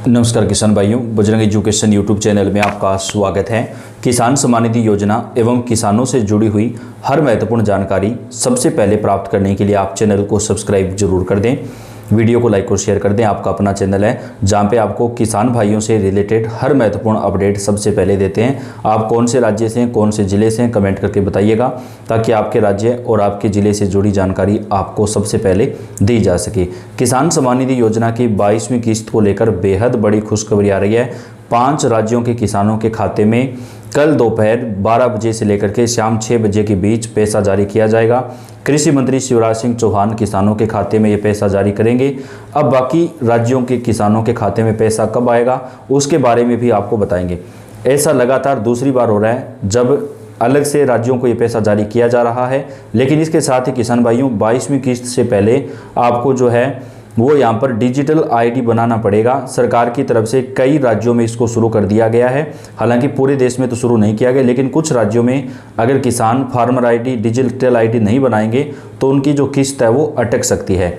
नमस्कार किसान भाइयों, बजरंग एजुकेशन यूट्यूब चैनल में आपका स्वागत है। किसान सम्मान निधि योजना एवं किसानों से जुड़ी हुई हर महत्वपूर्ण जानकारी सबसे पहले प्राप्त करने के लिए आप चैनल को सब्सक्राइब जरूर कर दें, वीडियो को लाइक और शेयर कर दें। आपका अपना चैनल है जहां पे आपको किसान भाइयों से रिलेटेड हर महत्वपूर्ण अपडेट सबसे पहले देते हैं। आप कौन से राज्य से हैं, कौन से ज़िले से हैं, कमेंट करके बताइएगा ताकि आपके राज्य और आपके ज़िले से जुड़ी जानकारी आपको सबसे पहले दी जा सके। किसान सम्मान निधि योजना की 22वीं किस्त को लेकर बेहद बड़ी खुशखबरी आ रही है। 5 राज्यों के किसानों के खाते में कल दोपहर 12 बजे से लेकर के शाम 6 बजे के बीच पैसा जारी किया जाएगा। कृषि मंत्री शिवराज सिंह चौहान किसानों के खाते में ये पैसा जारी करेंगे। अब बाकी राज्यों के किसानों के खाते में पैसा कब आएगा उसके बारे में भी आपको बताएंगे। ऐसा लगातार दूसरी बार हो रहा है जब अलग से राज्यों को ये पैसा जारी किया जा रहा है, लेकिन इसके साथ ही किसान भाइयों 22वीं किस्त से पहले आपको जो है वो यहाँ पर डिजिटल आईडी बनाना पड़ेगा। सरकार की तरफ से कई राज्यों में इसको शुरू कर दिया गया है, हालांकि पूरे देश में तो शुरू नहीं किया गया, लेकिन कुछ राज्यों में अगर किसान फार्मर आईडी डिजिटल आईडी नहीं बनाएंगे तो उनकी जो किस्त है वो अटक सकती है।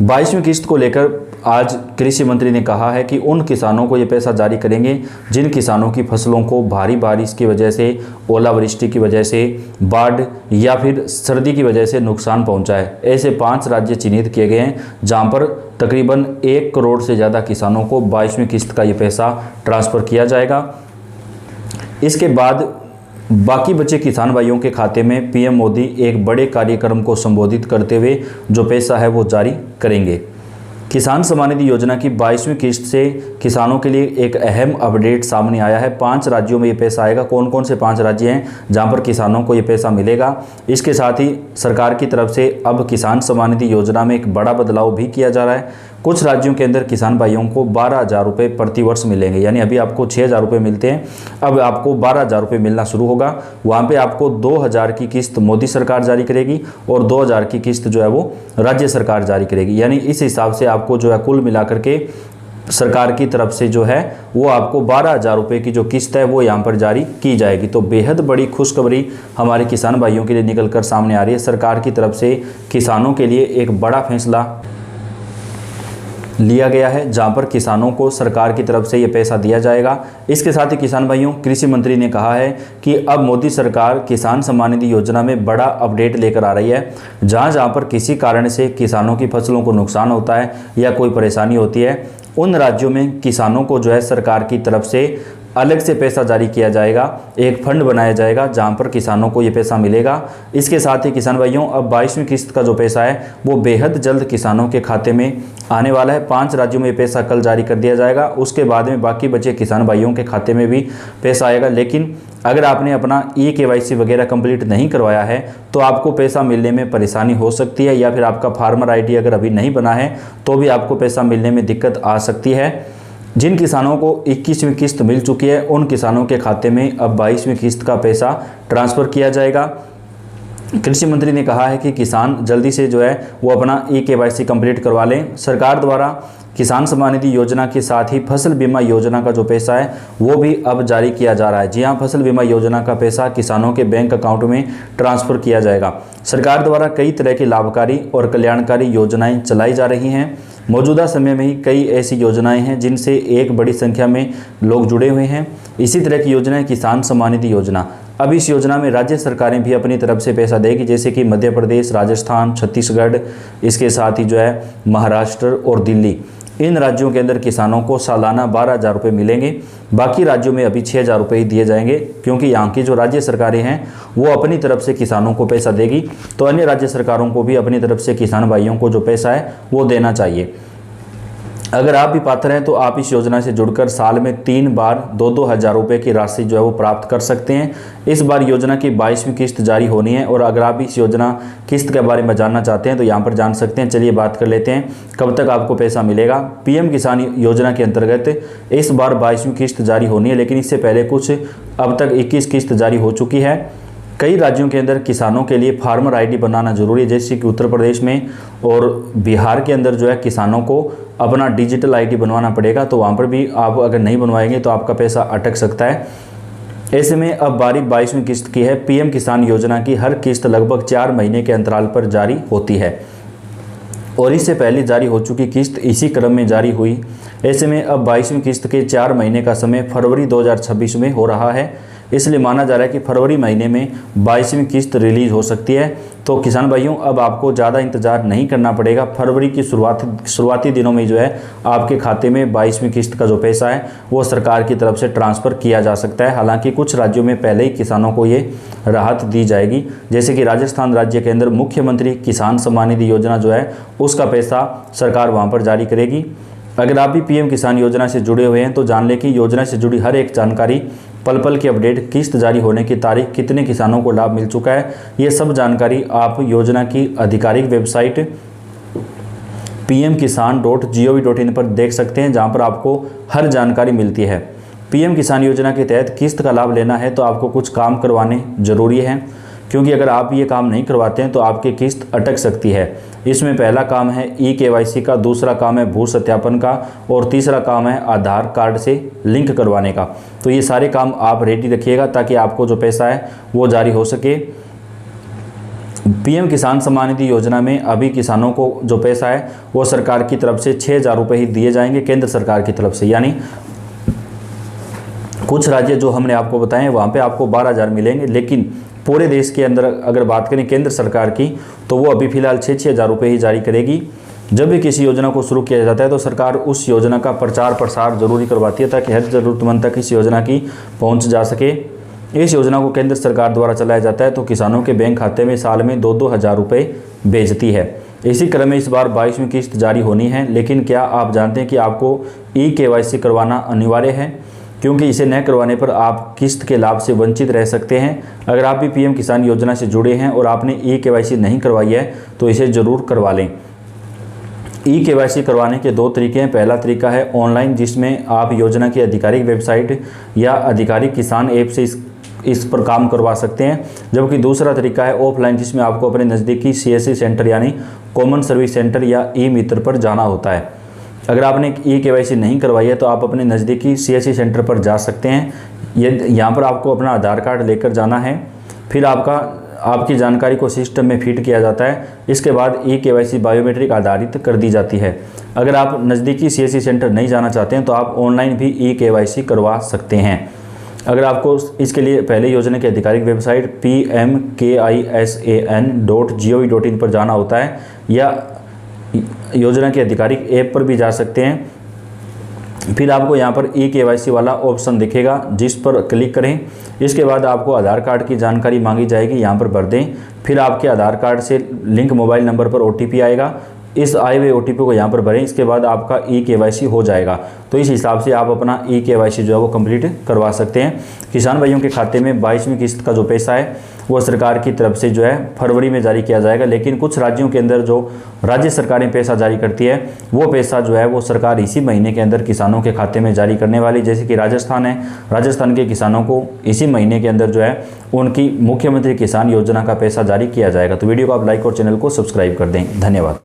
22वीं किस्त को लेकर आज कृषि मंत्री ने कहा है कि उन किसानों को ये पैसा जारी करेंगे जिन किसानों की फसलों को भारी बारिश की वजह से, ओलावृष्टि की वजह से, बाढ़ या फिर सर्दी की वजह से नुकसान पहुंचा है। ऐसे 5 राज्य चिन्हित किए गए हैं जहां पर तकरीबन 1 करोड़ से ज़्यादा किसानों को 22वीं किस्त का ये पैसा ट्रांसफ़र किया जाएगा। इसके बाद बाकी बचे किसान भाइयों के खाते में पीएम मोदी एक बड़े कार्यक्रम को संबोधित करते हुए जो पैसा है वो जारी करेंगे। किसान सम्मान निधि योजना की 22वीं किस्त से किसानों के लिए एक अहम अपडेट सामने आया है। 5 राज्यों में ये पैसा आएगा। कौन कौन से 5 राज्य हैं जहां पर किसानों को ये पैसा मिलेगा? इसके साथ ही सरकार की तरफ से अब किसान सम्मान निधि योजना में एक बड़ा बदलाव भी किया जा रहा है। कुछ राज्यों के अंदर किसान भाइयों को 12,000 रुपये प्रति वर्ष मिलेंगे, यानी अभी आपको 6,000 रुपये मिलते हैं, अब आपको 12,000 रुपये मिलना शुरू होगा। वहाँ पे आपको 2,000 की किस्त मोदी सरकार जारी करेगी और 2,000 की किस्त जो है वो राज्य सरकार जारी करेगी। यानी इस हिसाब से आपको जो है कुल मिलाकर के सरकार की तरफ से जो है वो आपको 12,000 रुपये की जो किस्त है वो यहाँ पर जारी की जाएगी। तो बेहद बड़ी खुशखबरी हमारे किसान भाइयों के लिए निकल कर सामने आ रही है। सरकार की तरफ से किसानों के लिए एक बड़ा फैसला लिया गया है जहां पर किसानों को सरकार की तरफ से ये पैसा दिया जाएगा। इसके साथ ही किसान भाइयों, कृषि मंत्री ने कहा है कि अब मोदी सरकार किसान सम्मान निधि योजना में बड़ा अपडेट लेकर आ रही है। जहां पर किसी कारण से किसानों की फसलों को नुकसान होता है या कोई परेशानी होती है, उन राज्यों में किसानों को जो है सरकार की तरफ से अलग से पैसा जारी किया जाएगा। एक फंड बनाया जाएगा जहां पर किसानों को ये पैसा मिलेगा। इसके साथ ही किसान भाइयों अब 22वीं किस्त का जो पैसा है वो बेहद जल्द किसानों के खाते में आने वाला है। 5 राज्यों में ये पैसा कल जारी कर दिया जाएगा। उसके बाद में बाकी बचे किसान भाइयों के खाते में भी पैसा आएगा। लेकिन अगर आपने अपना KYC वगैरह कंप्लीट नहीं करवाया है तो आपको पैसा मिलने में परेशानी हो सकती है, या फिर आपका फार्मर ID अगर अभी नहीं बना है तो भी आपको पैसा मिलने में दिक्कत आ सकती है। जिन किसानों को 21वीं किस्त मिल चुकी है उन किसानों के खाते में अब 22वीं किस्त का पैसा ट्रांसफ़र किया जाएगा। कृषि मंत्री ने कहा है कि किसान जल्दी से जो है वो अपना KYC कंप्लीट करवा लें। सरकार द्वारा किसान सम्मान निधि योजना के साथ ही फसल बीमा योजना का जो पैसा है वो भी अब जारी किया जा रहा है। जी हाँ, फसल बीमा योजना का पैसा किसानों के बैंक अकाउंट में ट्रांसफ़र किया जाएगा। सरकार द्वारा कई तरह की लाभकारी और कल्याणकारी योजनाएं चलाई जा रही हैं। मौजूदा समय में ही कई ऐसी योजनाएं हैं जिनसे एक बड़ी संख्या में लोग जुड़े हुए हैं। इसी तरह की योजना है किसान सम्मान निधि योजना। अब इस योजना में राज्य सरकारें भी अपनी तरफ से पैसा देगी, जैसे कि मध्य प्रदेश, राजस्थान, छत्तीसगढ़, इसके साथ ही जो है महाराष्ट्र और दिल्ली। इन राज्यों के अंदर किसानों को सालाना 12,000 रुपये मिलेंगे। बाकी राज्यों में अभी 6,000 रुपये ही दिए जाएंगे, क्योंकि यहाँ की जो राज्य सरकारें हैं वो अपनी तरफ से किसानों को पैसा देगी, तो अन्य राज्य सरकारों को भी अपनी तरफ से किसान भाइयों को जो पैसा है वो देना चाहिए। अगर आप भी पात्र हैं तो आप इस योजना से जुड़कर साल में 3 बार 2-2 हज़ार रुपये की राशि जो है वो प्राप्त कर सकते हैं। इस बार योजना की 22वीं किस्त जारी होनी है, और अगर आप इस योजना किस्त के बारे में जानना चाहते हैं तो यहाँ पर जान सकते हैं। चलिए बात कर लेते हैं कब तक आपको पैसा मिलेगा। PM किसान योजना के अंतर्गत इस बार 22वीं किस्त जारी होनी है, लेकिन इससे पहले कुछ अब तक 21 किस्त जारी हो चुकी है। कई राज्यों के अंदर किसानों के लिए फार्मर ID बनाना जरूरी है, जैसे कि उत्तर प्रदेश में और बिहार के अंदर जो है किसानों को अपना डिजिटल ID बनवाना पड़ेगा। तो वहाँ पर भी आप अगर नहीं बनवाएंगे तो आपका पैसा अटक सकता है। ऐसे में अब बारी 22वीं किस्त की है। PM किसान योजना की हर किस्त लगभग 4 महीने के अंतराल पर जारी होती है। और इससे पहले जारी हो चुकी किस्त इसी क्रम में जारी हुई। ऐसे में अब 22वीं किस्त के 4 महीने का समय फरवरी 2026 में हो रहा है, इसलिए माना जा रहा है कि फरवरी महीने में 22वीं किस्त रिलीज हो सकती है। तो किसान भाइयों, अब आपको ज़्यादा इंतज़ार नहीं करना पड़ेगा। फरवरी की शुरुआती दिनों में जो है आपके खाते में 22वीं किस्त का जो पैसा है वो सरकार की तरफ से ट्रांसफ़र किया जा सकता है। हालांकि कुछ राज्यों में पहले ही किसानों को ये राहत दी जाएगी, जैसे कि राजस्थान राज्य के अंदर मुख्यमंत्री किसान सम्मान निधि योजना जो है उसका पैसा सरकार वहाँ पर जारी करेगी। अगर आप भी पीएम किसान योजना से जुड़े हुए हैं तो जान लें कि योजना से जुड़ी हर एक जानकारी, पल पल की अपडेट, किस्त जारी होने की तारीख, कितने किसानों को लाभ मिल चुका है, ये सब जानकारी आप योजना की आधिकारिक वेबसाइट pmkisan.gov.in पर देख सकते हैं, जहां पर आपको हर जानकारी मिलती है। पीएम किसान योजना के तहत किस्त का लाभ लेना है तो आपको कुछ काम करवाने ज़रूरी हैं, क्योंकि अगर आप ये काम नहीं करवाते हैं तो आपकी किस्त अटक सकती है। इसमें पहला काम है ई-केवाईसी का, दूसरा काम है भू सत्यापन का और तीसरा काम है आधार कार्ड से लिंक करवाने का। तो ये सारे काम आप रेडी रखिएगा ताकि आपको जो पैसा है वो जारी हो सके। पीएम किसान सम्मान निधि योजना में अभी किसानों को जो पैसा है वो सरकार की तरफ से 6,000 रुपये ही दिए जाएंगे, केंद्र सरकार की तरफ से। यानी कुछ राज्य जो हमने आपको बताए हैं वहाँ पे आपको 12,000 मिलेंगे, लेकिन पूरे देश के अंदर अगर बात करें केंद्र सरकार की तो वो अभी फिलहाल 6,000 रुपये ही जारी करेगी। जब भी किसी योजना को शुरू किया जाता है तो सरकार उस योजना का प्रचार प्रसार जरूरी करवाती है ताकि हर ज़रूरतमंद तक इस योजना की पहुंच जा सके। इस योजना को केंद्र सरकार द्वारा चलाया जाता है तो किसानों के बैंक खाते में साल में 2-2 हज़ार रुपये भेजती है। इसी क्रम में इस बार 22वीं किस्त जारी होनी है, लेकिन क्या आप जानते हैं कि आपको ई-केवाईसी करवाना अनिवार्य है, क्योंकि इसे न करवाने पर आप किस्त के लाभ से वंचित रह सकते हैं। अगर आप भी पीएम किसान योजना से जुड़े हैं और आपने ई-केवाईसी नहीं करवाई है तो इसे ज़रूर करवा लें। ई-केवाईसी करवाने के 2 तरीके हैं। पहला तरीका है ऑनलाइन, जिसमें आप योजना की आधिकारिक वेबसाइट या आधिकारिक किसान ऐप से इस पर काम करवा सकते हैं, जबकि दूसरा तरीका है ऑफलाइन, जिसमें आपको अपने नज़दीकी CSC सेंटर यानी कॉमन सर्विस सेंटर या ई-मित्र पर जाना होता है। अगर आपने ई-केवाईसी नहीं करवाई है तो आप अपने नज़दीकी CSC सेंटर पर जा सकते हैं। यहाँ पर आपको अपना आधार कार्ड लेकर जाना है, फिर आपकी जानकारी को सिस्टम में फीड किया जाता है। इसके बाद ई-केवाईसी बायोमेट्रिक आधारित कर दी जाती है। अगर आप नज़दीकी CSC सेंटर नहीं जाना चाहते हैं तो आप ऑनलाइन भी ई-केवाईसी करवा सकते हैं। अगर आपको इसके लिए पहले योजना की आधिकारिक वेबसाइट pmkisan.gov.in पर जाना होता है या योजना के आधिकारिक ऐप पर भी जा सकते हैं। फिर आपको यहाँ पर ई-केवाईसी वाला ऑप्शन दिखेगा, जिस पर क्लिक करें। इसके बाद आपको आधार कार्ड की जानकारी मांगी जाएगी, यहाँ पर भर दें। फिर आपके आधार कार्ड से लिंक मोबाइल नंबर पर OTP आएगा, इस आए हुए OTP को यहाँ पर भरें। इसके बाद आपका ई-केवाईसी हो जाएगा। तो इस हिसाब से आप अपना ई-केवाईसी जो है वो कंप्लीट करवा सकते हैं। किसान भाइयों के खाते में 22वीं किस्त का जो पैसा है वो सरकार की तरफ से जो है फरवरी में जारी किया जाएगा, लेकिन कुछ राज्यों के अंदर जो राज्य सरकारें पैसा जारी करती है वो पैसा जो है वो सरकार इसी महीने के अंदर किसानों के खाते में जारी करने वाली। जैसे कि राजस्थान है, राजस्थान के किसानों को इसी महीने के अंदर जो है उनकी मुख्यमंत्री किसान योजना का पैसा जारी किया जाएगा। तो वीडियो को आप लाइक और चैनल को सब्सक्राइब कर दें। धन्यवाद।